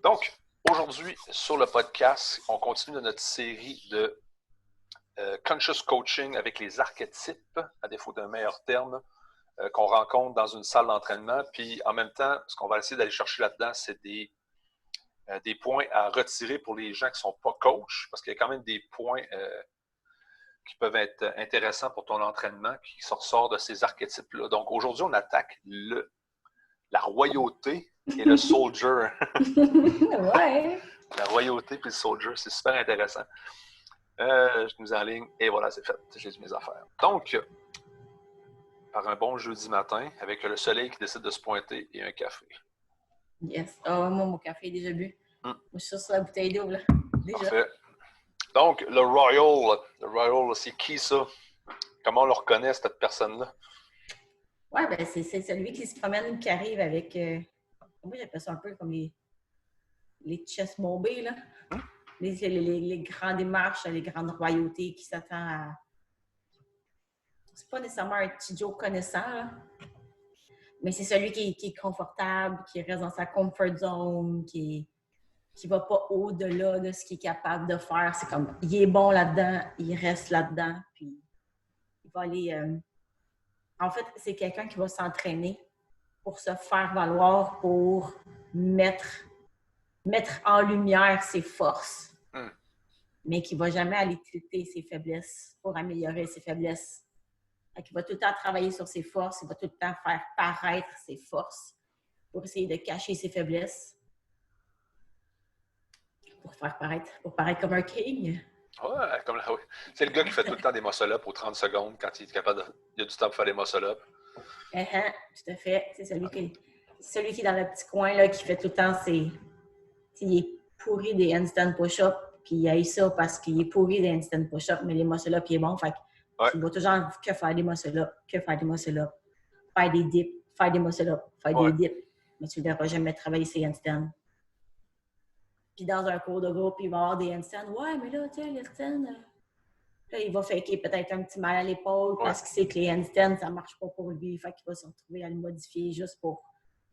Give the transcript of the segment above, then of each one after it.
Donc, aujourd'hui, sur le podcast, on continue de notre série de Conscious Coaching avec les archétypes, à défaut d'un meilleur terme, qu'on rencontre dans une salle d'entraînement. Puis, en même temps, ce qu'on va essayer d'aller chercher là-dedans, c'est des points à retirer pour les gens qui ne sont pas coachs, parce qu'il y a quand même des points qui peuvent être intéressants pour ton entraînement, qui ressortent de ces archétypes-là. Donc, aujourd'hui, on attaque la royauté et le soldier. Ouais. La royauté et le soldier, c'est super intéressant. Je nous enligne et voilà, c'est fait. J'ai mes affaires. Donc, par un bon jeudi matin, avec le soleil qui décide de se pointer et un café. Yes. Oh, moi, mon café est déjà bu. Moi, je suis sur la bouteille d'eau, là. Déjà. Parfait. Donc, le Royal, c'est qui ça? Comment on le reconnaît, cette personne-là? Ouais, ben c'est celui qui se promène, qui arrive avec... moi, j'appelle ça un peu comme les chess mombés, là. Les grandes démarches, les grandes royautés qui s'attendent à... C'est pas nécessairement un petit Joe connaissant, là. Mais c'est celui qui est confortable, qui reste dans sa comfort zone, qui va pas au-delà de ce qu'il est capable de faire. C'est comme, il est bon là-dedans, il reste là-dedans, puis il va aller... En fait, c'est quelqu'un qui va s'entraîner pour se faire valoir, pour mettre en lumière ses forces, mais qui ne va jamais aller tilter ses faiblesses pour améliorer ses faiblesses. Il va tout le temps travailler sur ses forces, il va tout le temps faire paraître ses forces pour essayer de cacher ses faiblesses, pour paraître comme un king. Ouais, oui. C'est le gars qui fait tout le temps des muscle-up aux 30 secondes quand il est capable de... Il a du temps pour faire des muscle-up. Tout à fait. C'est celui qui est dans le petit coin là, qui fait tout le temps il est pourri des handstand push-ups, puis il a eu ça parce qu'il est pourri des handstand push-ups, mais les muscle-up, il est bon. Fait qu'il va toujours que faire des muscle-up, faire des dips, faire des muscle-up, faire des dips. Mais tu ne verras jamais travailler ses handstands. Puis dans un cours de groupe, il va avoir des handstands. Ouais, mais là, tu sais, les handstands... Là, il va faker peut-être un petit mal à l'épaule parce qu'il sait que les handstands, ça ne marche pas pour lui. Fait qu'il va se retrouver à le modifier juste pour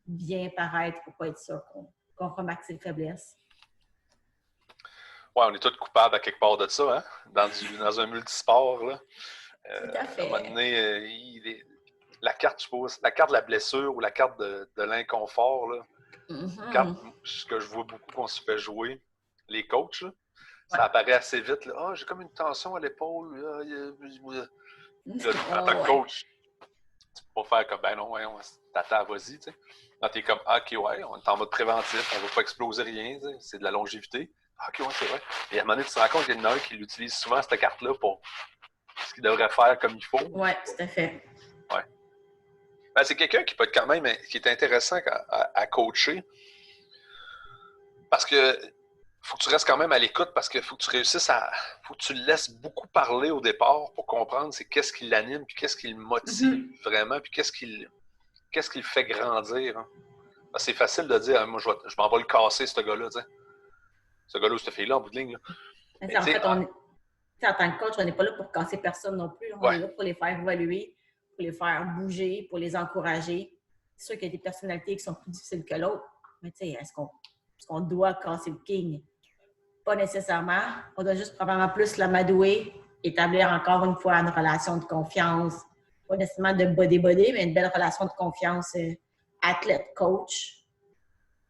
bien paraître, pour pas être sûr qu'on remarque ses faiblesses. Ouais, on est tous coupables à quelque part de ça, hein? Dans un multisport, là. Tout à fait. À un moment donné, la carte, je suppose, la carte de la blessure ou la carte de l'inconfort, là. Carte, ce que je vois beaucoup qu'on se fait jouer, les coachs, là, ça apparaît assez vite. Là. Ah, j'ai comme une tension à l'épaule. Là, en tant que coach, tu peux pas faire comme, ben non, ouais, t'attends, vas-y, tu sais. Là, t'es comme, ah, ok, ouais, on est en mode préventif, on va pas exploser rien, c'est de la longévité. Ah, ok, ouais, c'est vrai. Et à un moment donné, tu te rends compte qu'il y en a un qui l'utilise souvent, cette carte-là, pour ce qu'il devrait faire comme il faut. Ouais, tout à fait. Ouais. Ben, c'est quelqu'un qui peut être quand même, qui est intéressant à coacher. Parce que faut que tu restes quand même à l'écoute parce qu'il faut que tu réussisses faut que tu le laisses beaucoup parler au départ pour comprendre c'est qu'est-ce qui l'anime, puis qu'est-ce qui le motive vraiment, puis qu'est-ce qui le fait grandir. Hein. C'est facile de dire, moi, je m'en vais le casser, ce gars-là, tu sais. Ce gars-là ou cette fille-là, en bout de ligne. Là. Mais en fait, en tant que coach, on n'est pas là pour casser personne non plus. On est là pour les faire évoluer, pour les faire bouger, pour les encourager. C'est sûr qu'il y a des personnalités qui sont plus difficiles que l'autre. Mais tu sais, est-ce qu'on doit casser le king? Pas nécessairement. On doit juste probablement plus l'amadouer, établir encore une fois une relation de confiance. Pas nécessairement de body-body, mais une belle relation de confiance athlète-coach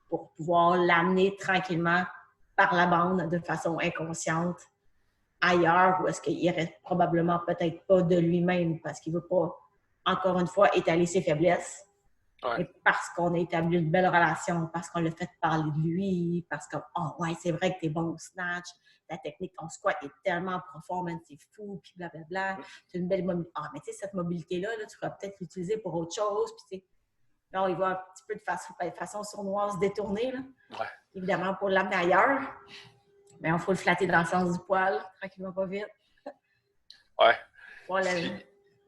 pour pouvoir l'amener tranquillement par la bande de façon inconsciente ailleurs où est-ce qu'il irait probablement peut-être pas de lui-même parce qu'il veut pas, encore une fois, étaler ses faiblesses. Ouais. Mais parce qu'on a établi une belle relation, parce qu'on l'a fait parler de lui, parce que, oh ouais, c'est vrai que t'es bon au snatch, ta technique en squat est tellement profonde, c'est fou, puis blablabla. Tu as une belle mobilité. Ah, mais tu sais, cette mobilité-là, là, tu pourrais peut-être l'utiliser pour autre chose, puis tu sais. Là, il va un petit peu de façon sournoise détournée, là. Ouais. Évidemment, pour l'amener ailleurs. Mais il faut le flatter dans le sens du poil, tranquillement, pas vite. Ouais. Voilà.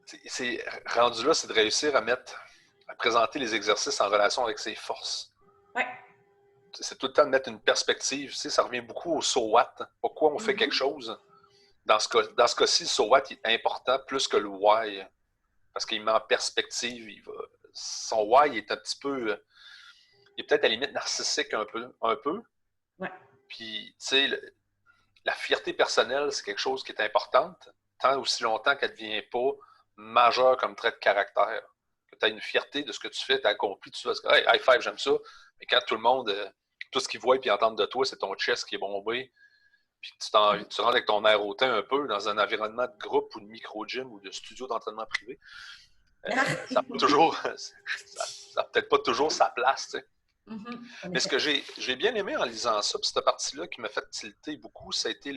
C'est rendu là, c'est de réussir à présenter les exercices en relation avec ses forces. Ouais. C'est tout le temps de mettre une perspective. Tu sais, ça revient beaucoup au so what. Pourquoi on fait quelque chose? Dans ce cas-ci, le so what est important plus que le why. Parce qu'il met en perspective. Son why est un petit peu... Il est peut-être à la limite narcissique un peu. Ouais. Puis, tu sais, la fierté personnelle, c'est quelque chose qui est importante, tant aussi longtemps qu'elle ne devient pas majeure comme trait de caractère. Que tu as une fierté de ce que tu fais, tu as accompli, tu vas dire, hey, high five, j'aime ça. Mais quand tout le monde, tout ce qu'ils voient et entendent de toi, c'est ton chest qui est bombé, puis tu rentres avec ton air hautain un peu dans un environnement de groupe ou de micro-gym ou de studio d'entraînement privé, ça n'a toujours, ça peut-être pas toujours sa place, tu sais. Mais ce que j'ai bien aimé en lisant ça, puis cette partie-là qui m'a fait tilter beaucoup, ça a été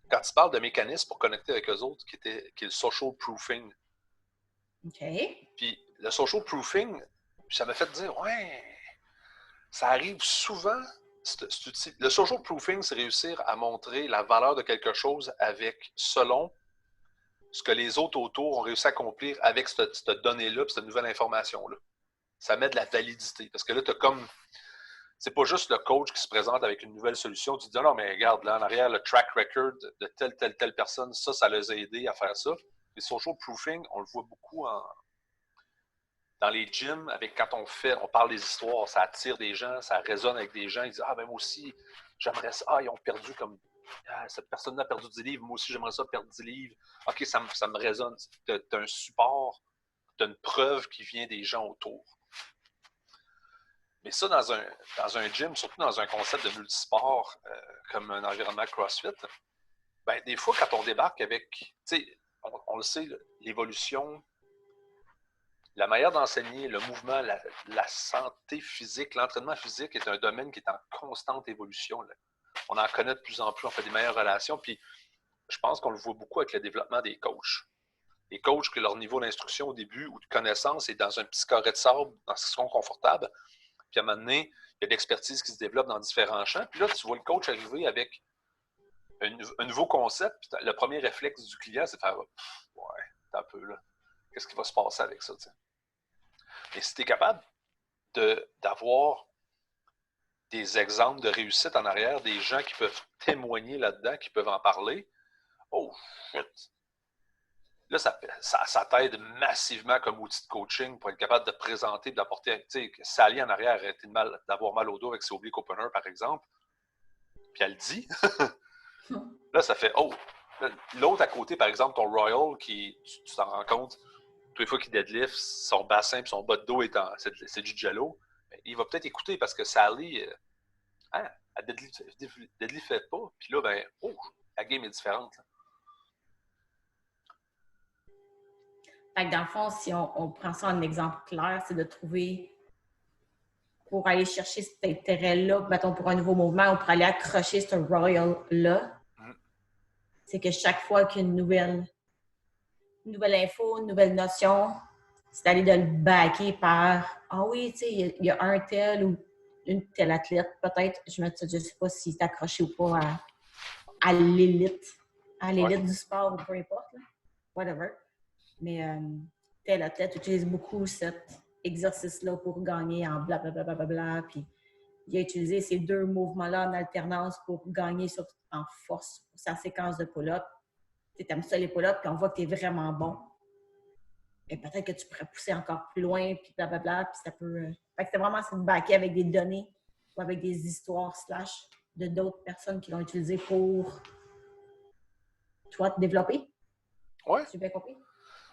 quand tu parles de mécanismes pour connecter avec eux autres, qui est le social proofing. OK. Puis le social proofing, ça m'a fait dire, ouais, ça arrive souvent. Le social proofing, c'est réussir à montrer la valeur de quelque chose selon ce que les autres autour ont réussi à accomplir avec cette donnée-là, puis cette nouvelle information-là. Ça met de la validité. Parce que là, tu as comme. C'est pas juste le coach qui se présente avec une nouvelle solution. Tu te dis, non, mais regarde, là, en arrière, le track record de telle personne, ça les a aidés à faire ça. Les social proofing, on le voit beaucoup dans les gyms, quand on parle des histoires, ça attire des gens, ça résonne avec des gens. Ils disent, ah, ben moi aussi, j'aimerais ça. Ah, ils ont perdu comme. Ah, cette personne-là a perdu 10 livres, moi aussi, j'aimerais ça perdre 10 livres. OK, ça me résonne. Tu as un support, tu as une preuve qui vient des gens autour. Mais ça, dans un gym, surtout dans un concept de multisport comme un environnement CrossFit, ben, des fois, quand on débarque avec, tu sais, on le sait, l'évolution, la manière d'enseigner, le mouvement, la santé physique, l'entraînement physique est un domaine qui est en constante évolution. Là. On en connaît de plus en plus, on fait des meilleures relations, puis je pense qu'on le voit beaucoup avec le développement des coachs. Les coachs, que leur niveau d'instruction au début ou de connaissance est dans un petit carré de sable, dans ce qu'ils sont confortables, puis à un moment donné, il y a de l'expertise qui se développe dans différents champs. Puis là, tu vois le coach arriver avec un nouveau concept. Puis le premier réflexe du client, c'est de faire ouais, t'as un peu là. Qu'est-ce qui va se passer avec ça? T'sais? Et si tu es capable d'avoir des exemples de réussite en arrière, des gens qui peuvent témoigner là-dedans, qui peuvent en parler, oh shit! Là, ça t'aide massivement comme outil de coaching pour être capable de présenter, d'apporter. Tu sais, Sally en arrière a été d'avoir mal au dos avec ses obliques opener, par exemple, puis elle dit. Là, ça fait oh! L'autre à côté, par exemple, ton Royal, tu t'en rends compte, toutes les fois qu'il deadlift, son bassin et son bas de dos c'est du jello. Il va peut-être écouter parce que Sally, elle deadliftait pas. Puis là, ben, oh, la game est différente. Là. Fait que dans le fond, si on prend ça en exemple clair, c'est de trouver, pour aller chercher cet intérêt-là, mettons pour un nouveau mouvement ou pour aller accrocher ce Royal-là, c'est que chaque fois qu'il y a une nouvelle info, une nouvelle notion, c'est d'aller de le backer par ah oui, tu sais, il y a un tel ou une telle athlète, peut-être, je ne sais pas s'il est accroché ou pas à l'élite, du sport ou peu importe, là, whatever. Mais tel athlète utilise beaucoup cet exercice-là pour gagner en blablabla. Bla, bla, bla, puis il a utilisé ces deux mouvements-là en alternance pour gagner en force pour sa séquence de pull-up. Tu aimes ça les pull-ups, puis on voit que tu es vraiment bon. Et peut-être que tu pourrais pousser encore plus loin, puis blablabla, puis ça peut... Fait que c'est vraiment de backer avec des données ou avec des histoires / de d'autres personnes qui l'ont utilisé pour toi te développer. Oui. Tu as bien compris?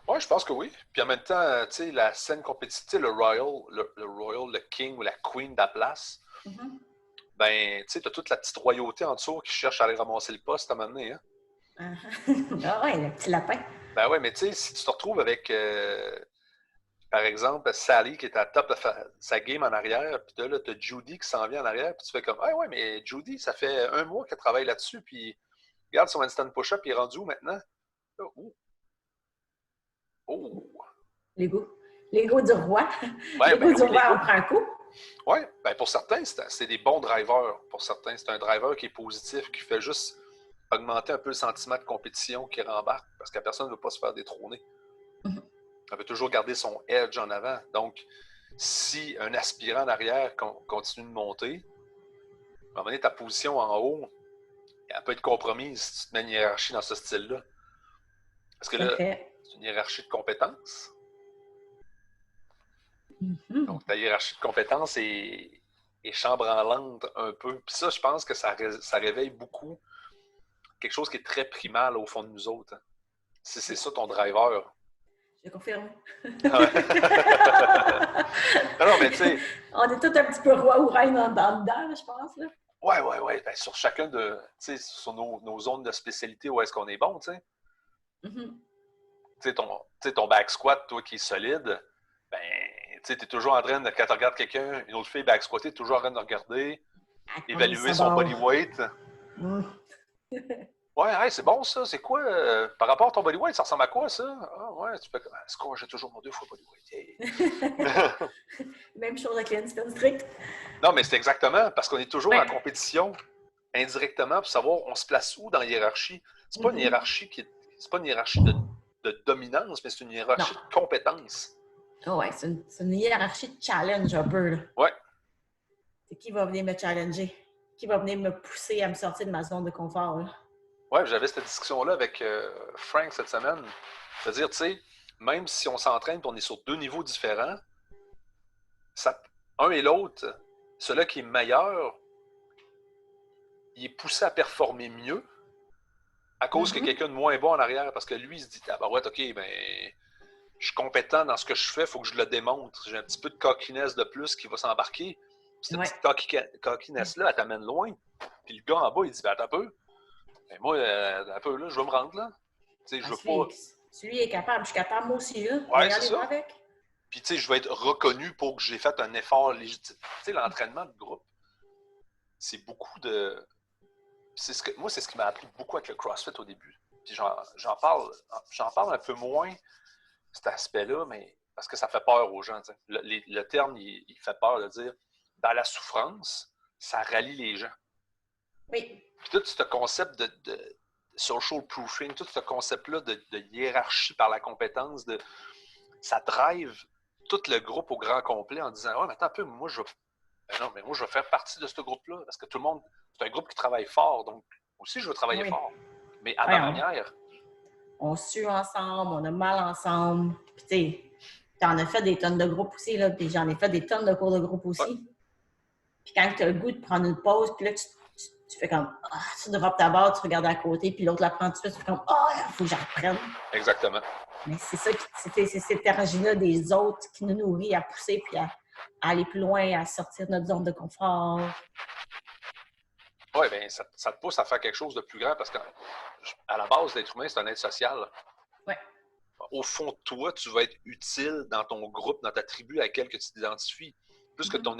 Oui, je pense que oui. Puis en même temps, tu sais, la scène compétitive, le Royal, le King ou la Queen de la place, ben, tu sais, tu as toute la petite royauté en dessous qui cherche à aller ramasser le poste à un moment donné, hein? Ah ouais, le petit lapin. Ben ouais, mais tu sais, si tu te retrouves avec, par exemple, Sally qui est à top de sa game en arrière, puis là, tu as Judy qui s'en vient en arrière, puis tu fais comme, ah ouais, mais Judy, ça fait 1 mois qu'elle travaille là-dessus, puis regarde son handstand push-up, il est rendu où maintenant? Oh! Oh! L'ego du roi. Ouais, L'ego ben du roi, on prend un coup. Oui, ben pour certains, c'est des bons drivers. Pour certains, c'est un driver qui est positif, qui fait juste augmenter un peu le sentiment de compétition qui rembarque, parce que la personne ne veut pas se faire détrôner. Elle veut toujours garder son edge en avant. Donc, si un aspirant en arrière continue de monter, à un moment donné, ta position en haut, elle peut être compromise si tu te mets une hiérarchie dans ce style-là. Parce que là, c'est une hiérarchie de compétences. Donc, ta hiérarchie de compétences est chambranlante un peu. Puis ça, je pense que ça réveille beaucoup quelque chose qui est très primal au fond de nous autres. Si c'est ça ton driver. Je confirme. Non, non, mais tu sais. On est tous un petit peu roi ou reine dedans, je pense. Là. Ouais. Ben, sur chacun de. Tu sais, sur nos zones de spécialité, où est-ce qu'on est bon, tu sais. Mm-hmm. Tu sais, ton back squat, toi, qui est solide, ben, tu sais, t'es toujours en train de, quand tu regardes quelqu'un, une autre fille back squatter, t'es toujours en train de regarder, évaluer son body weight. Ouais, c'est bon ça. C'est quoi, par rapport à ton body weight, ça ressemble à quoi ça? Ah, ouais, tu fais comme, c'est quoi, j'ai toujours mon 2 fois body weight. Même chose avec l'Instant Strict. Non, mais c'est exactement, parce qu'on est toujours en compétition indirectement pour savoir on se place où dans la hiérarchie. C'est pas une hiérarchie c'est pas une hiérarchie de dominance, mais c'est une hiérarchie de compétence. Oh ouais, c'est une hiérarchie de challenge un peu. Là. Ouais. C'est qui va venir me challenger? Qui va venir me pousser à me sortir de ma zone de confort? Là? Ouais, j'avais cette discussion-là avec Frank cette semaine. C'est-à-dire, tu sais, même si on s'entraîne et on est sur 2 niveaux différents, un et l'autre, celui qui est meilleur, il est poussé à performer mieux à cause que quelqu'un de moins bon en arrière, parce que lui, il se dit, ah ben ouais, ok, ben, je suis compétent dans ce que je fais, il faut que je le démontre. J'ai un petit peu de coquinesse de plus qui va s'embarquer. Cette petite coquinesse-là, elle t'amène loin. Puis le gars en bas, il dit, ben attends un peu. Ben moi, un peu, là, je vais me rendre là. Tu sais, je veux pas. Si lui est capable, je suis capable moi aussi, là. Ouais, c'est ça. Avec. Puis, tu sais, je vais être reconnu pour que j'ai fait un effort légitime. Tu sais, l'entraînement de groupe, c'est beaucoup de. Moi, c'est ce qui m'a appris beaucoup avec le CrossFit au début. Puis j'en parle un peu moins, cet aspect-là, mais parce que ça fait peur aux gens. Le terme, il fait peur de dire, dans la souffrance, ça rallie les gens. Oui. Puis tout ce concept de social proofing, tout ce concept-là de hiérarchie par la compétence, ça drive tout le groupe au grand complet en disant, ouais, mais attends un peu, moi, je vais faire partie de ce groupe-là, parce que tout le monde, c'est un groupe qui travaille fort, donc aussi, je veux travailler fort, mais à ma manière. On sue ensemble, on a mal ensemble, puis tu sais, t'en as fait des tonnes de groupes aussi, là, puis j'en ai fait des tonnes de cours de groupe aussi. Ouais. Puis quand tu as le goût de prendre une pause, puis là, tu fais comme, tu droppes ta barre, tu regardes à côté, puis l'autre la prend tout de suite, tu fais comme, il faut que j'en reprenne. Exactement. Mais c'est ça, c'est cette énergie-là des autres qui nous nourrit à pousser, puis à aller plus loin, à sortir de notre zone de confort. Oui, bien, ça te pousse à faire quelque chose de plus grand parce qu'à la base, l'être humain, c'est un être social. Oui. Au fond de toi, tu vas être utile dans ton groupe, dans ta tribu à laquelle tu t'identifies. Plus que ton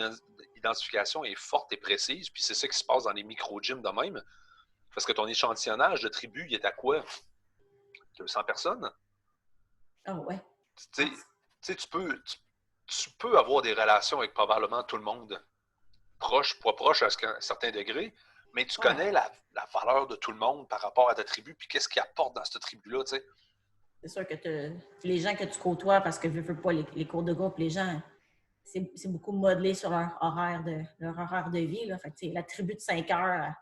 identification est forte et précise, puis c'est ça qui se passe dans les micro-gyms de même. Parce que ton échantillonnage de tribu, il est à quoi? 200 personnes? Ah ouais. Tu sais, tu peux avoir des relations avec probablement tout le monde. Pas proche à un certain degré, mais tu connais la valeur de tout le monde par rapport à ta tribu, puis qu'est-ce qu'ils apportent dans cette tribu-là, tu sais. C'est sûr que les gens que tu côtoies, parce que je veux pas les cours de groupe, les gens, c'est beaucoup modelé sur leur horaire de vie. Là. Fait que, la tribu de 5 heures,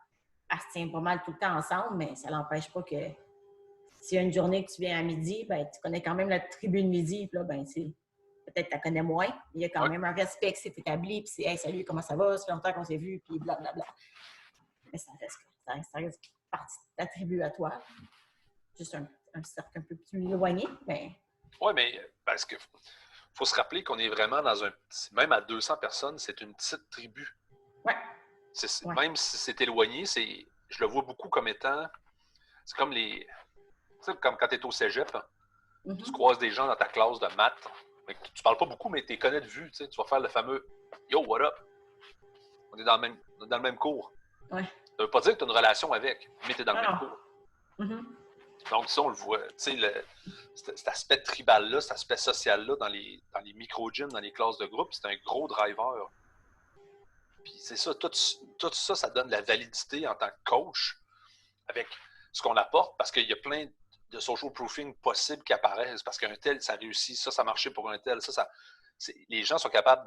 elle se tient pas mal tout le temps ensemble, mais ça n'empêche pas que s'il y a une journée que tu viens à midi, ben, tu connais quand même la tribu de midi, puis là, ben, peut-être que tu la connais moins, mais il y a quand même un respect qui s'est établi, puis c'est « Hey, salut, comment ça va? Ça fait longtemps qu'on s'est vu », puis blablabla. Mais ça reste partie de ta tribu à toi. Juste un cercle un peu plus éloigné, mais... Oui, mais parce que faut se rappeler qu'on est vraiment dans même à 200 personnes, c'est une petite tribu. Oui. Même si c'est éloigné, je le vois beaucoup comme étant... C'est comme tu sais, comme quand tu es au cégep, tu croises des gens dans ta classe de maths, mais tu parles pas beaucoup, mais tu les connais de vue. Tu vas faire le fameux « Yo, what up? » On est dans le même cours. Ouais. Ça veut pas dire que tu as une relation avec, mais tu es dans le même cours. Donc, ça, on le voit. Tu sais, cet aspect tribal-là, cet aspect social-là dans les micro-gyms, dans les classes de groupe, c'est un gros driver. Puis c'est ça, tout ça, ça donne de la validité en tant que coach avec ce qu'on apporte, parce qu'il y a plein de social proofing possibles qui apparaissent, parce qu'un tel, ça réussit, ça a marché pour un tel, les gens sont capables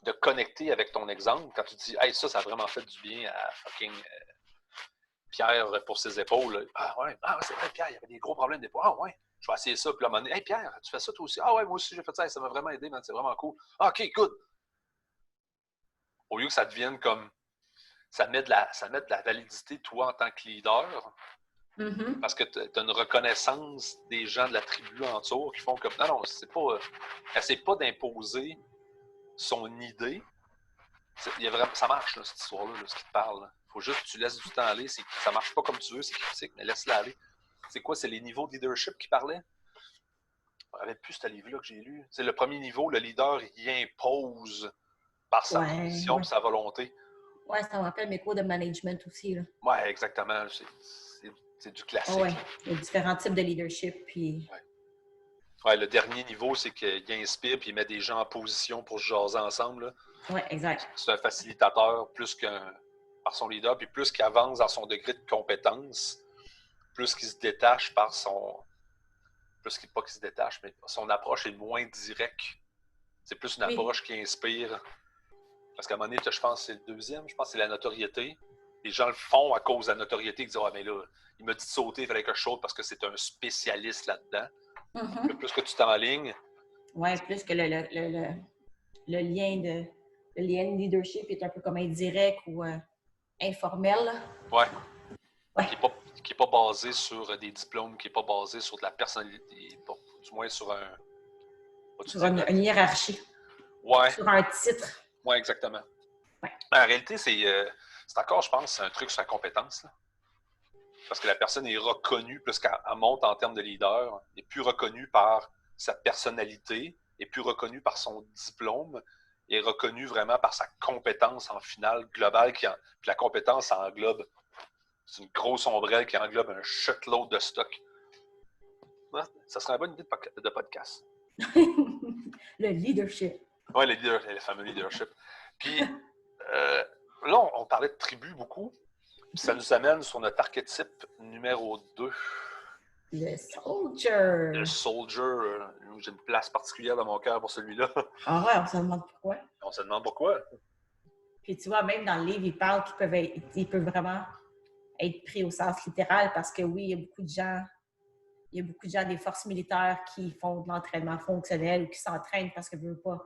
de connecter avec ton exemple quand tu dis « Hey, ça a vraiment fait du bien à fucking Pierre pour ses épaules. » Ah ouais, c'est vrai, Pierre, il y avait des gros problèmes d'épaule. Ah ouais, je vais essayer ça. Puis là, à un moment donné, « Hey Pierre, tu fais ça toi aussi? » Ah ouais, moi aussi j'ai fait ça, ça m'a vraiment aidé, man, c'est vraiment cool. Ah, OK, good. au lieu que ça devienne comme ça met de la validité, toi, en tant que leader, parce que tu as une reconnaissance des gens de la tribu en dessous qui font comme non, c'est pas. Essaie pas d'imposer son idée. Ça marche, là, cette histoire-là, ce qui te parle. Il faut juste que tu laisses du temps aller. Ça marche pas comme tu veux, c'est critique, mais laisse-la aller. C'est quoi? C'est les niveaux de leadership qui parlaient? Je ne me rappelle plus ce livre-là que j'ai lu. C'est le premier niveau, le leader, il impose par sa position et sa volonté. Oui, ça me rappelle mes cours de management aussi. Oui, exactement. C'est du classique. Oui, il y a différents types de leadership. Puis... Ouais, le dernier niveau, c'est qu'il inspire et il met des gens en position pour se jaser ensemble. Oui, exact. C'est un facilitateur plus par son leader, puis plus qu'il avance dans son degré de compétence, plus qu'il se détache par son... Pas qu'il se détache, mais son approche est moins directe. C'est plus une approche qui inspire. Parce qu'à un moment donné, je pense que c'est le deuxième, je pense que c'est la notoriété. Les gens le font à cause de la notoriété. Ils disent « Ah, mais là, il m'a dit de sauter, il fallait que je saute parce que c'est un spécialiste là-dedans. Le plus que tu t'enlignes... » Oui, plus que le lien de leadership est un peu comme indirect ou informel. Oui. Ouais. Qui n'est pas basé sur des diplômes, qui n'est pas basé sur de la personnalité, du moins sur une hiérarchie. Ouais. Sur un titre. Oui, exactement. Ouais. En réalité, c'est encore, je pense, un truc sur la compétence. Là. Parce que la personne est reconnue, plus qu'elle monte en termes de leader, est plus reconnue par sa personnalité, est plus reconnue par son diplôme, est reconnue vraiment par sa compétence en finale globale. Puis la compétence, ça englobe, c'est une grosse ombrelle qui englobe un shitload de stock. Ouais, ça serait une bonne idée de podcast. Le leadership. Oui, le fameux leadership. Puis là, on parlait de tribu beaucoup. Puis ça nous amène sur notre archétype numéro 2. Le soldier. Le soldier. J'ai une place particulière dans mon cœur pour celui-là. Ah ouais, on se demande pourquoi. On se demande pourquoi. Puis tu vois, même dans le livre, il parle qu'ils peuvent vraiment être pris au sens littéral parce que oui, il y a beaucoup de gens des forces militaires qui font de l'entraînement fonctionnel ou qui s'entraînent parce qu'ils ne veulent pas.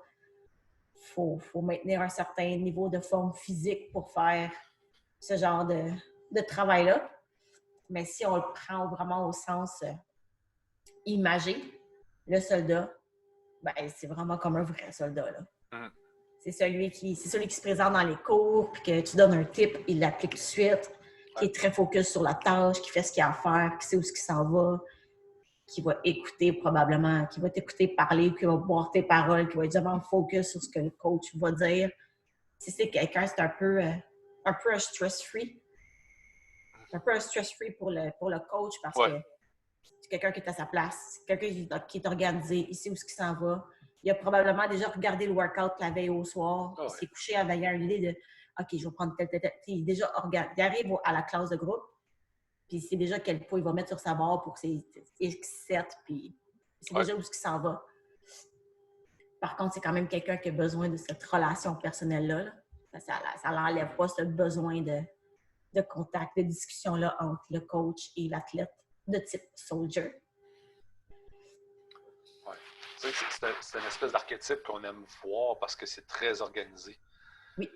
Faut maintenir un certain niveau de forme physique pour faire ce genre de travail-là. Mais si on le prend vraiment au sens imagé, le soldat, ben, c'est vraiment comme un vrai soldat. Là. C'est celui qui se présente dans les cours, puis que tu donnes un tip, il l'applique tout de suite, qui est très focus sur la tâche, qui fait ce qu'il a à faire, qui sait où il s'en va, qui va écouter probablement, qui va t'écouter parler, qui va boire tes paroles, qui va être vraiment focus sur ce que le coach va dire. Si c'est quelqu'un, c'est un peu un stress-free. Un peu un stress-free pour le coach parce que c'est quelqu'un qui est à sa place, quelqu'un qui est organisé, il sait où il s'en va. Il a probablement déjà regardé le workout la veille au soir, il s'est couché avec une idée de « OK, je vais prendre tel. » Il arrive à la classe de groupe, puis il sait déjà quel poids il va mettre sur sa barre pour ses X7, puis il sait déjà où il s'en va. Par contre, c'est quand même quelqu'un qui a besoin de cette relation personnelle-là. Là. Ça n'enlève pas ce besoin de contact, de discussion-là entre le coach et l'athlète de type soldier. Oui. C'est une espèce d'archétype qu'on aime voir parce que c'est très organisé. Oui.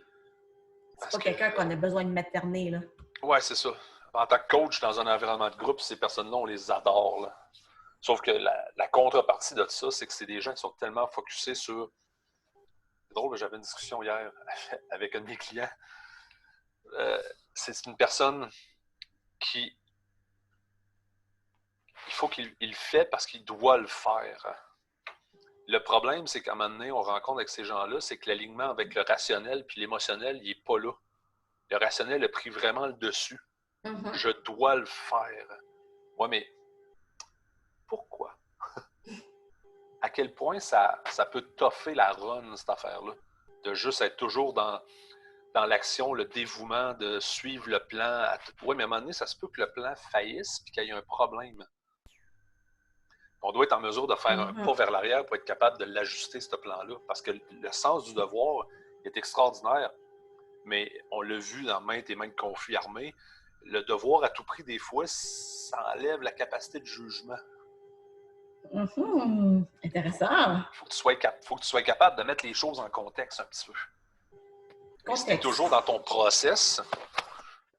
C'est pas quelqu'un qu'on a besoin de materner, là. Oui, c'est ça. En tant que coach dans un environnement de groupe, ces personnes-là, on les adore. Là. Sauf que la contrepartie de ça, c'est que c'est des gens qui sont tellement focusés sur... C'est drôle, j'avais une discussion hier avec un de mes clients. C'est une personne qui... Il faut qu'il le fait parce qu'il doit le faire. Le problème, c'est qu'à un moment donné, on rencontre avec ces gens-là, c'est que l'alignement avec le rationnel puis l'émotionnel, il n'est pas là. Le rationnel a pris vraiment le dessus. Mm-hmm. Je dois le faire. Oui, mais pourquoi? À quel point ça peut toffer la run, cette affaire-là? De juste être toujours dans l'action, le dévouement, de suivre le plan. Oui, mais à un moment donné, ça se peut que le plan faillisse et qu'il y ait un problème. On doit être en mesure de faire un pas vers l'arrière pour être capable de l'ajuster, ce plan-là. Parce que le sens du devoir est extraordinaire. Mais on l'a vu dans maintes et maintes conflits armés, le devoir à tout prix, des fois, ça enlève la capacité de jugement. Intéressant. Faut que tu sois capable de mettre les choses en contexte un petit peu. Contexte. Si tu es toujours dans ton process...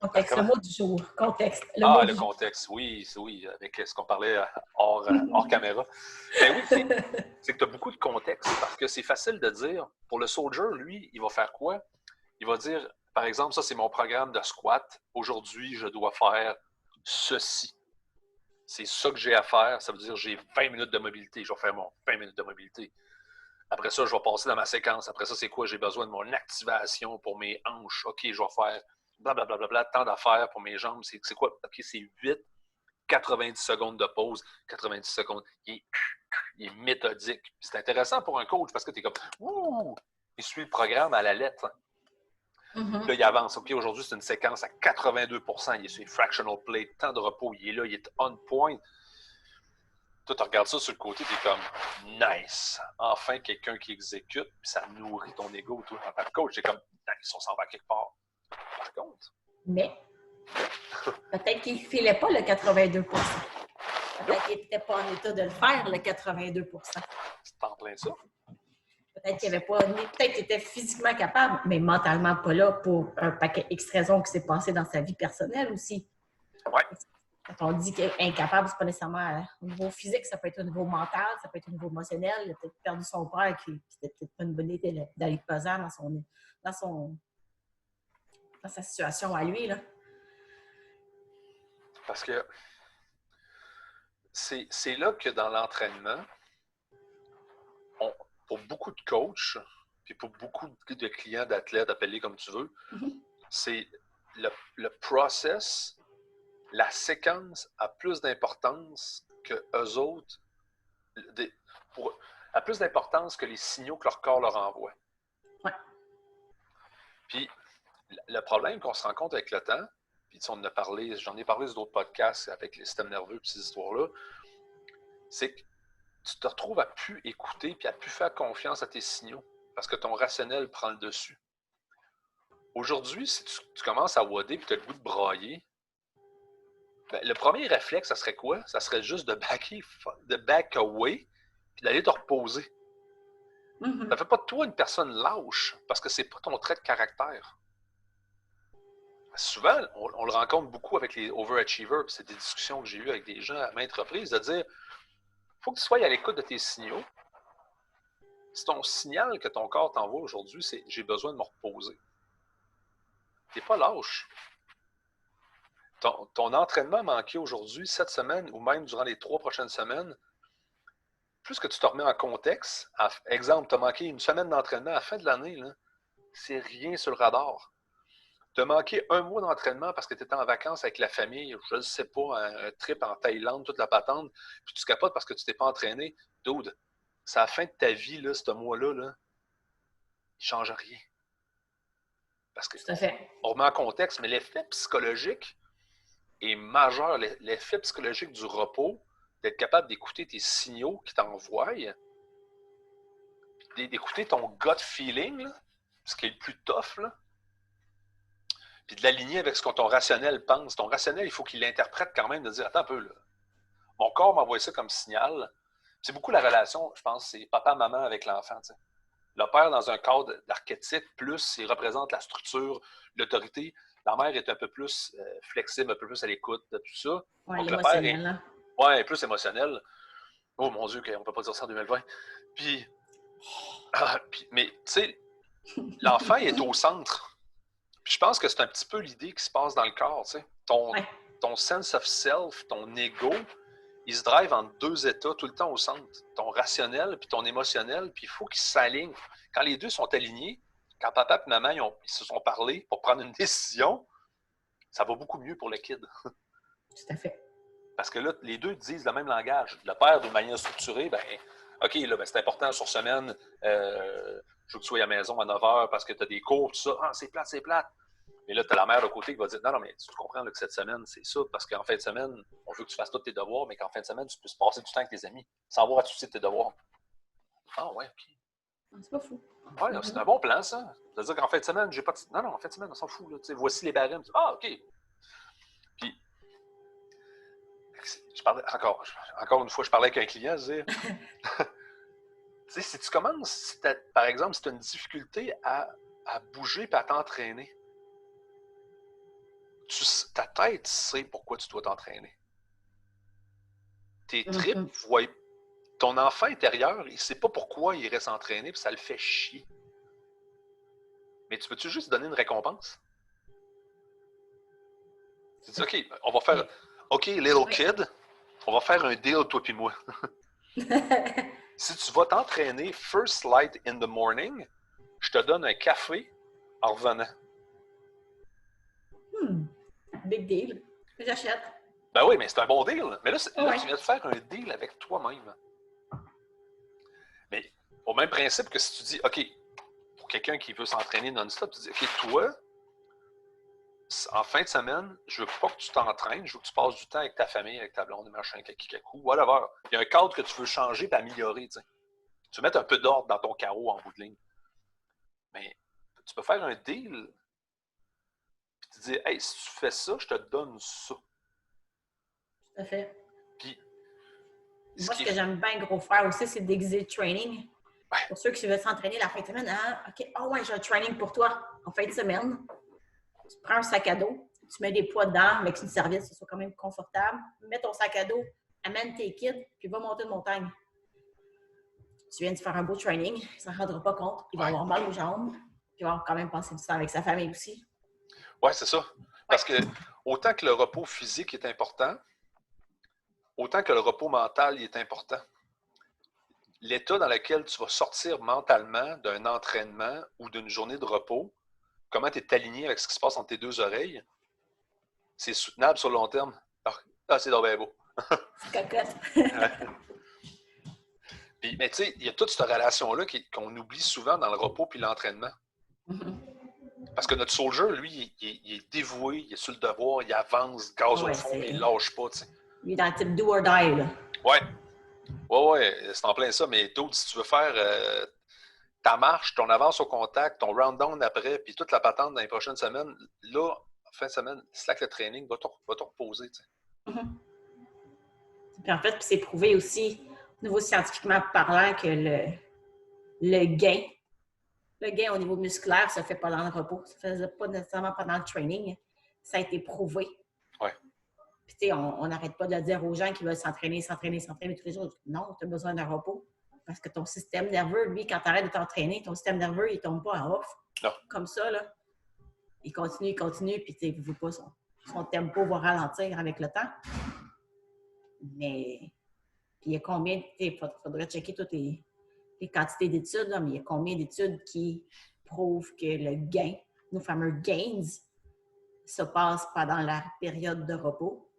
Contexte, le mot du jour. Contexte. Le contexte, oui, avec ce qu'on parlait hors caméra. Ben oui, c'est que tu as beaucoup de contexte parce que c'est facile de dire, pour le soldier, lui, il va faire quoi? Il va dire, par exemple, ça c'est mon programme de squat. Aujourd'hui, je dois faire ceci. C'est ça que j'ai à faire. Ça veut dire j'ai 20 minutes de mobilité. Je vais faire mon 20 minutes de mobilité. Après ça, je vais passer dans ma séquence. Après ça, c'est quoi? J'ai besoin de mon activation pour mes hanches. OK, je vais faire blablabla, tant d'affaires pour mes jambes. C'est quoi? OK, c'est 8, 90 secondes de pause. 90 secondes. Il est méthodique. C'est intéressant pour un coach parce que tu es comme, ouh, il suit le programme à la lettre. Mm-hmm. Là, il avance. OK, aujourd'hui, c'est une séquence à 82%. Il est sur fractional play, temps de repos. Il est là, il est on point. Toi, tu regardes ça sur le côté, tu es comme nice. Enfin, quelqu'un qui exécute, puis ça nourrit ton ego. Toi, en tant que coach, c'est comme nice, on s'en va quelque part. Par contre. Mais peut-être qu'il ne filait pas le 82 Peut-être qu'il n'était pas en état de le faire, le 82 C'est en plein ça. Peut-être qu'il avait pas, peut-être qu'il était physiquement capable, mais mentalement pas là pour un paquet X raisons qui s'est passé dans sa vie personnelle aussi. Ouais. Quand on dit qu'il est incapable, c'est pas nécessairement au niveau physique, ça peut être au niveau mental, ça peut être au niveau émotionnel. Il a peut-être perdu son père, qui c'était peut-être pas une bonne idée d'aller pesant dans sa situation à lui, là. Parce que c'est là que dans l'entraînement, pour beaucoup de coachs, puis pour beaucoup de clients, d'athlètes, appelés comme tu veux, c'est le process, la séquence a plus d'importance que eux autres, a plus d'importance que les signaux que leur corps leur envoie. Ouais. Puis le problème qu'on se rend compte avec le temps, puis j'en ai parlé sur d'autres podcasts avec les systèmes nerveux et ces histoires-là, c'est que tu te retrouves à plus écouter puis à plus faire confiance à tes signaux parce que ton rationnel prend le dessus. Aujourd'hui, si tu commences à wader et tu as le goût de brailler, ben, le premier réflexe, ça serait quoi? Ça serait juste de back away puis d'aller te reposer. Ça ne fait pas de toi une personne lâche parce que c'est pas ton trait de caractère. Souvent, on le rencontre beaucoup avec les overachievers, puis c'est des discussions que j'ai eues avec des gens à maintes reprises, de dire il faut que tu sois à l'écoute de tes signaux. Si ton signal que ton corps t'envoie aujourd'hui, c'est j'ai besoin de me reposer. Tu n'es pas lâche. Ton entraînement manqué aujourd'hui, cette semaine, ou même durant les 3 prochaines semaines, plus que tu te remets en contexte, exemple, tu as manqué une semaine d'entraînement à la fin de l'année, c'est rien sur le radar. Tu as manqué 1 mois d'entraînement parce que tu étais en vacances avec la famille, je ne sais pas, un trip en Thaïlande, toute la patente, puis tu capotes parce que tu ne t'es pas entraîné. Dude, c'est à la fin de ta vie, là, ce mois-là, il ne change rien. Parce que on remet en contexte, mais l'effet psychologique est majeur. L'effet psychologique du repos, d'être capable d'écouter tes signaux qui t'envoient, d'écouter ton gut feeling, là, ce qui est le plus tough, là, puis de l'aligner avec ce que ton rationnel pense. Ton rationnel, il faut qu'il l'interprète quand même, de dire, attends un peu, là. Mon corps m'envoie ça comme signal. C'est beaucoup la relation, je pense, c'est papa-maman avec l'enfant, t'sais. Le père, dans un cadre d'archétype, plus, il représente la structure, l'autorité. La mère est un peu plus flexible, un peu plus à l'écoute de tout ça. Oui, donc, l'émotionnel. Le père est plus émotionnel. Oh mon Dieu, on ne peut pas dire ça en 2020. Mais, tu sais, l'enfant est au centre. Puis je pense que c'est un petit peu l'idée qui se passe dans le corps, tu sais. Ton sense of self, ton ego, il se drive en 2 états tout le temps au centre. Ton rationnel puis ton émotionnel, puis il faut qu'ils s'alignent. Quand les deux sont alignés, quand papa et maman ils se sont parlé pour prendre une décision, ça va beaucoup mieux pour le kid. Tout à fait. Parce que là, les deux disent le même langage. Le père, d'une manière structurée, ben, OK, là, ben, c'est important sur semaine, je veux que tu sois à la maison à 9 h parce que tu as des cours, tout ça. Ah, c'est plate, c'est plate. Mais là, tu as la mère de côté qui va dire non, mais tu comprends là, que cette semaine, c'est ça, parce qu'en fin de semaine, on veut que tu fasses tous tes devoirs, mais qu'en fin de semaine, tu puisses passer du temps avec tes amis, sans avoir à te soucier de tes devoirs. Ah, ouais, OK. C'est pas fou. Ouais, c'est un bon plan, ça. C'est-à-dire qu'en fin de semaine, j'ai pas de. Non, en fin de semaine, on s'en fout. Là. Voici les barèmes. Ah, OK. Puis, je parlais, encore une fois, je parlais avec un client, je disais. Tu sais, si tu commences, par exemple, si tu as une difficulté à à bouger et à t'entraîner. Ta tête sait pourquoi tu dois t'entraîner. Tes tripes, ton enfant intérieur, il ne sait pas pourquoi il reste entraîné, puis ça le fait chier. Mais tu peux-tu juste donner une récompense? Tu dis, OK, on va faire... OK, little kid, on va faire un deal, toi puis moi. Si tu vas t'entraîner first light in the morning, je te donne un café en revenant. Big deal. J'achète. Ben oui, mais c'est un bon deal. Mais là, tu viens de faire un deal avec toi-même. Mais au même principe que si tu dis, OK, pour quelqu'un qui veut s'entraîner non-stop, tu dis, OK, toi, en fin de semaine, je veux pas que tu t'entraînes, je veux que tu passes du temps avec ta famille, avec ta blonde, machin, kakikakou, whatever. Il y a un cadre que tu veux changer et améliorer, tu sais. Tu veux mettre un peu d'ordre dans ton carreau en bout de ligne. Mais tu peux faire un deal puis tu dis, hey, si tu fais ça, je te donne ça. Tout à fait. Puis, moi, ce que j'aime bien gros faire aussi, c'est d'exit training. Ouais. Pour ceux qui veulent s'entraîner la fin de semaine, OK, ouais, j'ai un training pour toi en fin de semaine. Tu prends un sac à dos, tu mets des poids dedans avec une serviette, ça soit quand même confortable. Mets ton sac à dos, amène tes kits, puis va monter une montagne. Tu viens de faire un beau training, ça ne rendra pas compte. Il va avoir mal aux jambes, puis il va quand même passer du temps avec sa famille aussi. Oui, c'est ça. Parce que autant que le repos physique est important, autant que le repos mental est important. L'état dans lequel tu vas sortir mentalement d'un entraînement ou d'une journée de repos, comment tu es aligné avec ce qui se passe entre tes deux oreilles, c'est soutenable sur le long terme. C'est donc bien beau. Puis, mais tu sais, il y a toute cette relation-là qu'on oublie souvent dans le repos puis l'entraînement. Parce que notre soldier, lui, il est dévoué, il est sur le devoir, il avance, gaz au fond, mais il lâche pas, tu sais. Il est dans le type do or die, là. Ouais, c'est en plein ça, mais d'autres, si tu veux faire ta marche, ton avance au contact, ton round down après, puis toute la patente dans les prochaines semaines, là, fin de semaine, slack le training, va te reposer, tu sais. Puis en fait, c'est prouvé aussi, au niveau scientifiquement parlant, que le gain au niveau musculaire ne se fait pas dans le repos. Ça ne se fait pas nécessairement pendant le training. Ça a été prouvé. Ouais. Puis tu sais, on n'arrête pas de dire aux gens qui veulent s'entraîner tous les jours. Non, tu as besoin d'un repos. Parce que ton système nerveux, lui, quand tu arrêtes de t'entraîner, ton système nerveux, il ne tombe pas en off. Non. Comme ça, là. Il continue, puis tu ne veux pas son tempo va ralentir avec le temps. Mais puis il y a combien, il faudrait checker toutes les quantités d'études, là, mais il y a combien d'études qui prouvent que le gain, nos fameux gains, se passe pendant la période de repos.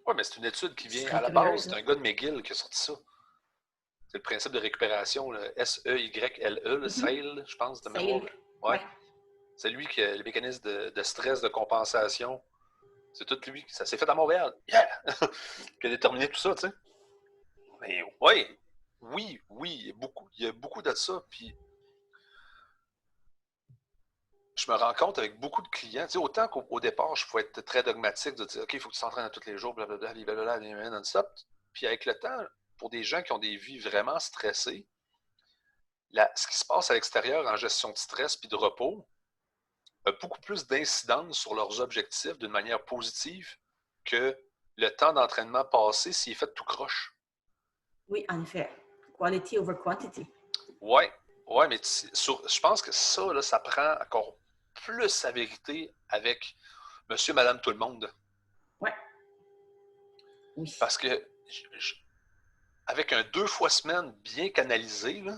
Oui, mais c'est une étude qui vient à la base. C'est un gars de McGill qui a sorti ça. C'est le principe de récupération, le S-E-Y-L-E, le SAIL, je pense, de mémoire. Ouais. C'est lui qui a le mécanisme de stress, de compensation. C'est tout lui. Ça s'est fait à Montréal. Yeah! Qui a déterminé tout ça, tu sais. Mais oui, il y a beaucoup de ça. Puis je me rends compte avec beaucoup de clients, tu sais, autant qu'au départ, je pouvais être très dogmatique de dire, OK, il faut que tu t'entraînes tous les jours, blablabla, non-stop. Puis avec le temps, pour des gens qui ont des vies vraiment stressées, ce qui se passe à l'extérieur en gestion de stress puis de repos a beaucoup plus d'incidence sur leurs objectifs d'une manière positive que le temps d'entraînement passé s'il est fait tout croche. Oui, en effet. Quality over quantity. Oui, mais je pense que ça, là, ça prend encore plus sa vérité avec monsieur, madame, tout le monde. Oui. Parce que avec un 2 fois semaine bien canalisé, là,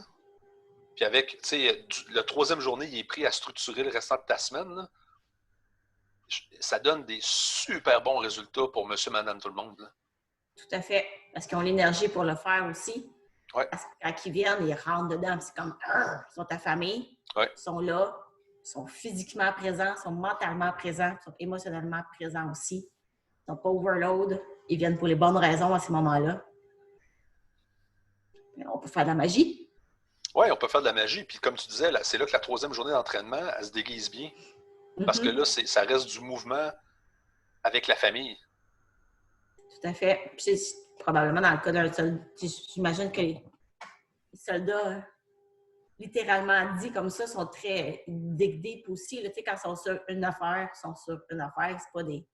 puis avec, tu sais, le troisième journée, il est pris à structurer le restant de ta semaine, là, ça donne des super bons résultats pour monsieur, madame, tout le monde. Là. Tout à fait. Parce qu'ils ont l'énergie pour le faire aussi. Ouais. Parce que quand ils viennent, ils rentrent dedans. C'est comme, ils sont ta famille. Ouais. Ils sont là. Ils sont physiquement présents. Ils sont mentalement présents. Ils sont émotionnellement présents aussi. Ils ne sont pas overload. Ils viennent pour les bonnes raisons à ces moments-là. On peut faire de la magie. Oui, on peut faire de la magie. Puis comme tu disais, c'est là que la troisième journée d'entraînement, elle se déguise bien. Parce que là, ça reste du mouvement avec la famille. Tout à fait. Puis probablement dans le cas d'un soldat, j'imagine que les soldats littéralement dit comme ça, sont très dig deep aussi. Là, quand ils sont sur une affaire, c'est pas des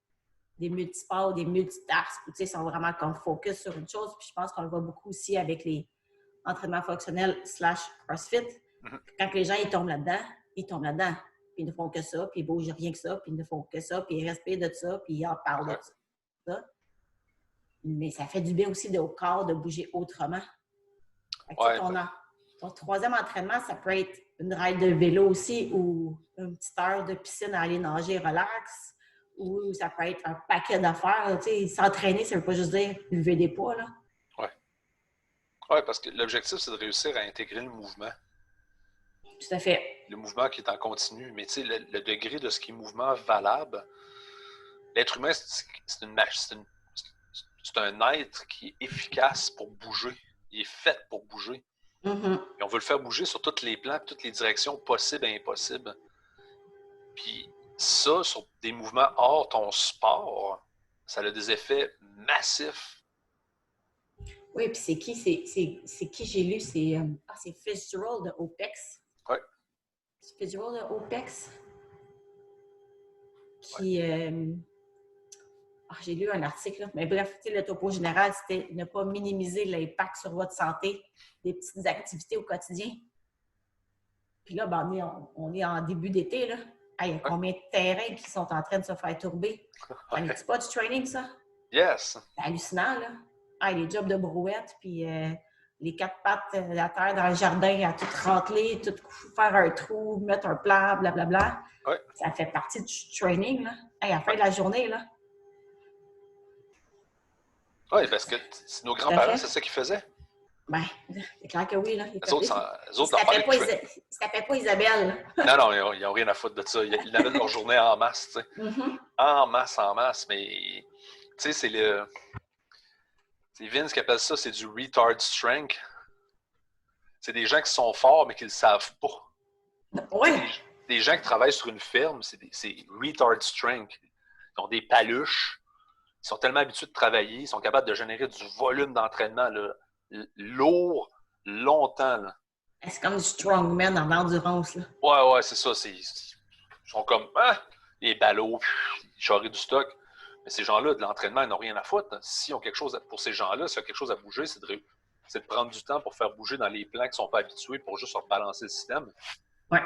multisports, des multitasks. Ils sont vraiment comme focus sur une chose. Puis je pense qu'on le voit beaucoup aussi avec les entraînements fonctionnels / CrossFit. Quand les gens ils tombent là-dedans. Puis ils ne font que ça, puis ils ne bougent rien que ça, puis ils ne font que ça, puis ils respirent de ça, puis ils en parlent de ça. Mais ça fait du bien aussi au corps de bouger autrement. Ton troisième entraînement, ça peut être une ride de vélo aussi ou une petite heure de piscine à aller nager relax. Ou ça peut être un paquet d'affaires. S'entraîner, ça ne veut pas juste dire lever des poids. Oui. Ouais, parce que l'objectif, c'est de réussir à intégrer le mouvement. Tout à fait. Le mouvement qui est en continu. Mais tu sais, le degré de ce qui est mouvement valable, l'être humain, c'est un être qui est efficace pour bouger. Il est fait pour bouger. Et on veut le faire bouger sur tous les plans, toutes les directions possibles et impossibles. Puis ça, sur des mouvements hors ton sport, ça a des effets massifs. Oui, puis c'est qui j'ai lu? C'est Fitzgerald de OPEX. Oui. C'est Fitzgerald de OPEX qui... j'ai lu un article, mais bref, le topo général, c'était ne pas minimiser l'impact sur votre santé des petites activités au quotidien. Puis là, on est en début d'été, là. Il y a combien de terrains qui sont en train de se faire tourber? Ça n'est pas du training, ça? Yes! C'est hallucinant, là. Les jobs de brouette, puis les 4 pattes de la terre dans le jardin, à tout rentrer, tout faire un trou, mettre un plat, blablabla. Ouais. Ça fait partie du training, là. À la fin de la journée, là. Oui, parce que nos grands-parents, c'est ça qu'ils faisaient. Ben, c'est clair que oui, là. Les autres, ça s'appelle pas Isabelle. Non, ils n'ont rien à foutre de ça. Ils avaient leur journée en masse, tu sais. En masse. Mais, tu sais, c'est Vince qui appelle ça, c'est du retard strength. C'est des gens qui sont forts, mais qui ne le savent pas. Oui. Des gens qui travaillent sur une ferme, c'est retard strength. Ils ont des paluches. Ils sont tellement habitués de travailler, ils sont capables de générer du volume d'entraînement là, lourd, longtemps. Là. C'est comme du strongman en endurance. Là. Ouais, c'est ça. Ils sont comme les ballots, ils charrient du stock. Mais ces gens-là, de l'entraînement, ils n'ont rien à foutre. S'ils ont quelque chose pour ces gens-là, s'il y a quelque chose à bouger, c'est de prendre du temps pour faire bouger dans les plans qui ne sont pas habitués pour juste rebalancer le système. Ouais.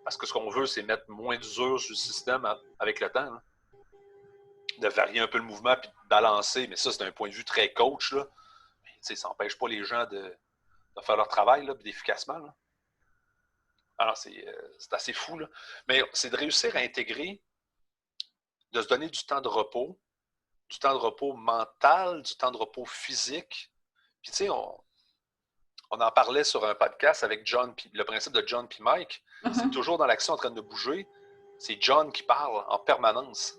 Parce que ce qu'on veut, c'est mettre moins d'usure sur le système avec le temps. Là. De varier un peu le mouvement puis de balancer, mais ça, c'est un point de vue très coach. Là. Mais, ça n'empêche pas les gens de faire leur travail là, efficacement. Là. Alors, c'est assez fou. Là. Mais c'est de réussir à intégrer, de se donner du temps de repos mental, du temps de repos physique. Puis, tu sais, on en parlait sur un podcast avec John, le principe de John puis Mike. C'est toujours dans l'action en train de bouger. C'est John qui parle en permanence.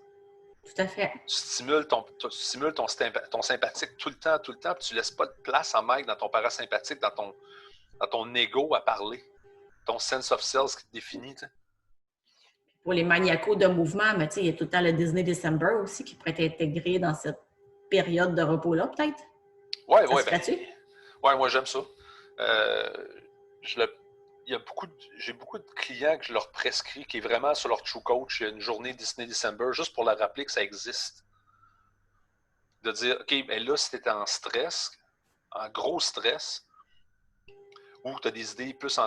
Tout à fait. Tu stimules ton sympathique tout le temps, puis tu ne laisses pas de place à Mike dans ton parasympathique, dans ton ego à parler. Ton sense of self qui te définit. T'sais. Pour les maniacos de mouvement, mais il y a tout le temps le Disney December aussi qui pourrait être intégré dans cette période de repos-là, peut-être? Oui, moi j'aime ça. J'ai beaucoup de clients que je leur prescris qui est vraiment sur leur True Coach une journée Disney December juste pour leur rappeler que ça existe. De dire, OK, mais là, si tu es en stress, en gros stress, ou tu as des idées plus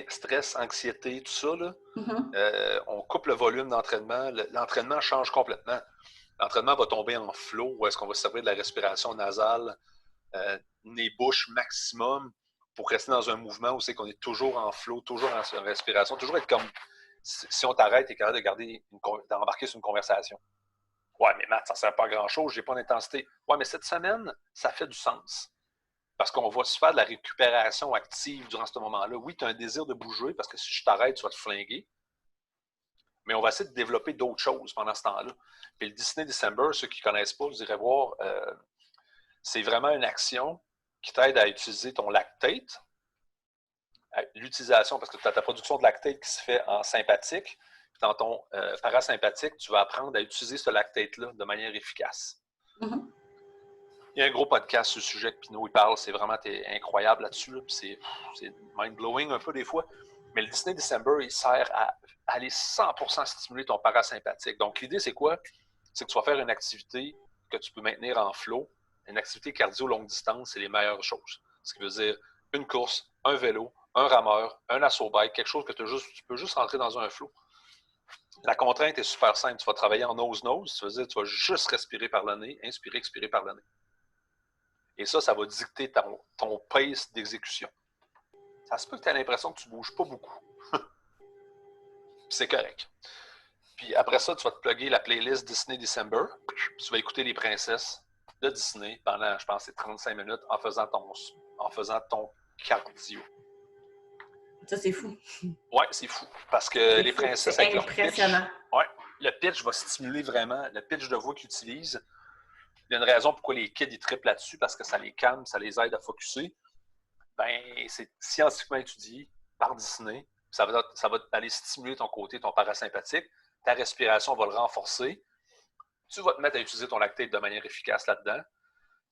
stress, anxiété, tout ça, là, on coupe le volume d'entraînement. L'entraînement change complètement. L'entraînement va tomber en flow, où est-ce qu'on va se servir de la respiration nasale, nez-bouche maximum, pour rester dans un mouvement où c'est qu'on est toujours en flow, toujours en respiration, toujours être comme si on t'arrête, t'es capable d'embarquer sur une conversation. Ouais, mais Matt, ça ne sert pas à grand-chose, j'ai pas d'intensité. Ouais, mais cette semaine, ça fait du sens. Parce qu'on va se faire de la récupération active durant ce moment-là. Oui, tu as un désir de bouger, parce que si je t'arrête, tu vas te flinguer. Mais on va essayer de développer d'autres choses pendant ce temps-là. Puis le Disney December, ceux qui ne connaissent pas, vous irez voir, c'est vraiment une action qui t'aide à utiliser ton lactate. L'utilisation, parce que tu as ta production de lactate qui se fait en sympathique. Puis dans ton parasympathique, tu vas apprendre à utiliser ce lactate-là de manière efficace. Il y a un gros podcast sur le sujet que Pinot il parle, c'est vraiment incroyable là-dessus. Là, c'est mind-blowing un peu des fois. Mais le Disney December, il sert à aller 100% stimuler ton parasympathique. Donc, l'idée, c'est quoi? C'est que tu vas faire une activité que tu peux maintenir en flow. Une activité cardio longue distance, c'est les meilleures choses. Ce qui veut dire une course, un vélo, un rameur, un assaut bike, quelque chose que tu peux juste rentrer dans un flow. La contrainte est super simple. Tu vas travailler en nose-nose. Ça veut dire que tu vas juste respirer par le nez, inspirer, expirer par le nez. Et ça va dicter ton pace d'exécution. Ça se peut que tu aies l'impression que tu ne bouges pas beaucoup. C'est correct. Puis après ça, tu vas te plugger la playlist Disney December. Tu vas écouter les princesses de Disney pendant, je pense, 35 minutes en faisant ton cardio. Ça, c'est fou. Ouais, c'est fou. Parce que les princesses, avec leur pitch, le pitch va stimuler vraiment, le pitch de voix qu'ils utilisent. Il y a une raison pourquoi les kids ils trippent là-dessus, parce que ça les calme, ça les aide à focusser. Ben, c'est scientifiquement étudié par Disney. Ça va aller stimuler ton côté, ton parasympathique. Ta respiration va le renforcer. Tu vas te mettre à utiliser ton lactate de manière efficace là-dedans.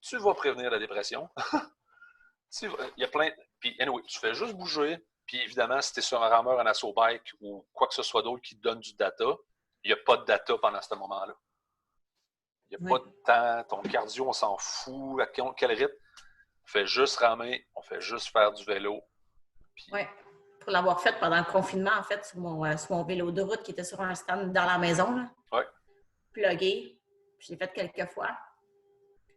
Tu vas prévenir la dépression. Il y a plein. Puis, anyway, tu fais juste bouger. Puis, évidemment, si tu es sur un rameur, un assaut bike ou quoi que ce soit d'autre qui te donne du data, il n'y a pas de data pendant ce moment-là. Il n'y a pas de temps. Ton cardio, on s'en fout. À quel rythme? On fait juste ramer. On fait juste faire du vélo. Oui. Pour l'avoir fait pendant le confinement, en fait, sur mon vélo de route qui était sur un stand dans la maison. Oui. Plugué. Je l'ai fait quelques fois.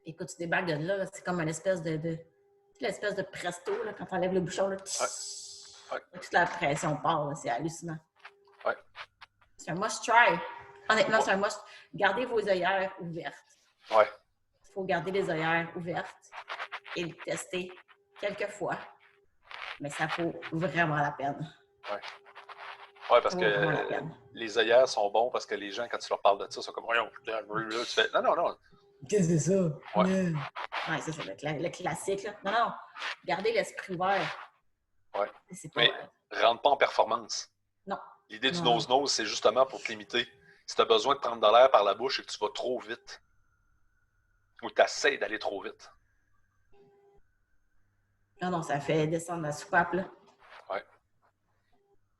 Écoute, tu débarques de là, c'est comme une espèce de presto, là, quand tu enlèves le bouchon. Là, toute la pression part, là, c'est hallucinant. Ouais. C'est un must-try. Honnêtement, c'est un must. Gardez vos œillères ouvertes. Ouais. Il faut garder les œillères ouvertes et le tester quelques fois. Mais ça vaut vraiment la peine. Oui. Oui, parce que les œillères sont bons parce que les gens, quand tu leur parles de ça, sont comme voyons, tu fais non. Qu'est-ce que c'est ça? Ouais. Ouais, ça, c'est le classique. Là. Non. Gardez l'esprit ouvert. Oui. Mais rentre pas en performance. Non. L'idée du nose-nose, c'est justement pour te limiter. Si tu as besoin de prendre de l'air par la bouche et que tu vas trop vite, ou tu essaies d'aller trop vite. Non, ça fait descendre la soupape, là. Oui.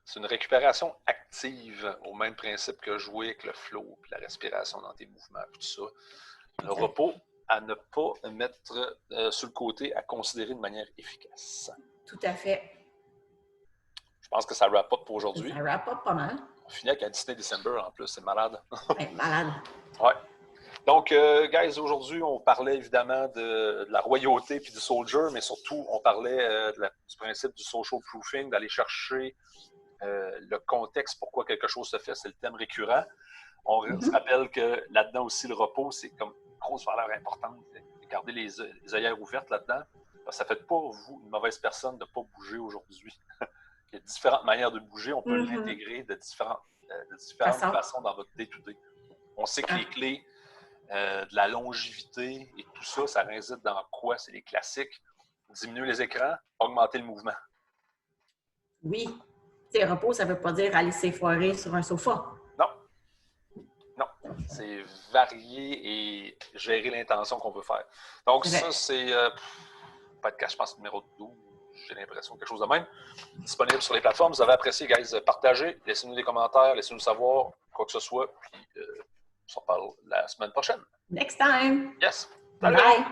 C'est une récupération active, au même principe que jouer avec le flow, puis la respiration dans tes mouvements, tout ça. Le repos à ne pas mettre sur le côté, à considérer de manière efficace. Tout à fait. Je pense que ça wrap up pour aujourd'hui. Ça wrap up pas mal. On finit avec un Disney December en plus, c'est malade. Malade. Ouais. Donc, guys, aujourd'hui, on parlait évidemment de la royauté puis du soldier, mais surtout, on parlait du principe du social proofing, d'aller chercher le contexte, pourquoi quelque chose se fait, c'est le thème récurrent. On se rappelle que là-dedans aussi, le repos, c'est comme une grosse valeur importante. Garder les œillères ouvertes là-dedans. Ça ne fait pas vous une mauvaise personne de ne pas bouger aujourd'hui. Il y a différentes manières de bouger. On peut l'intégrer de différentes façons dans votre day-to-day. On sait que les clés de la longévité et tout ça, ça réside dans quoi? C'est les classiques. Diminuer les écrans, augmenter le mouvement. Oui. Le repos, ça ne veut pas dire aller s'effoirer sur un sofa. Non. C'est varier et gérer l'intention qu'on veut faire. Donc, ça, c'est podcast, je pense, numéro 12. J'ai l'impression, quelque chose de même. Disponible sur les plateformes. Vous avez apprécié, guys, partagez. Laissez-nous des commentaires, laissez-nous savoir quoi que ce soit. Puis, on s'en parle la semaine prochaine. Next time. Yes. Bye.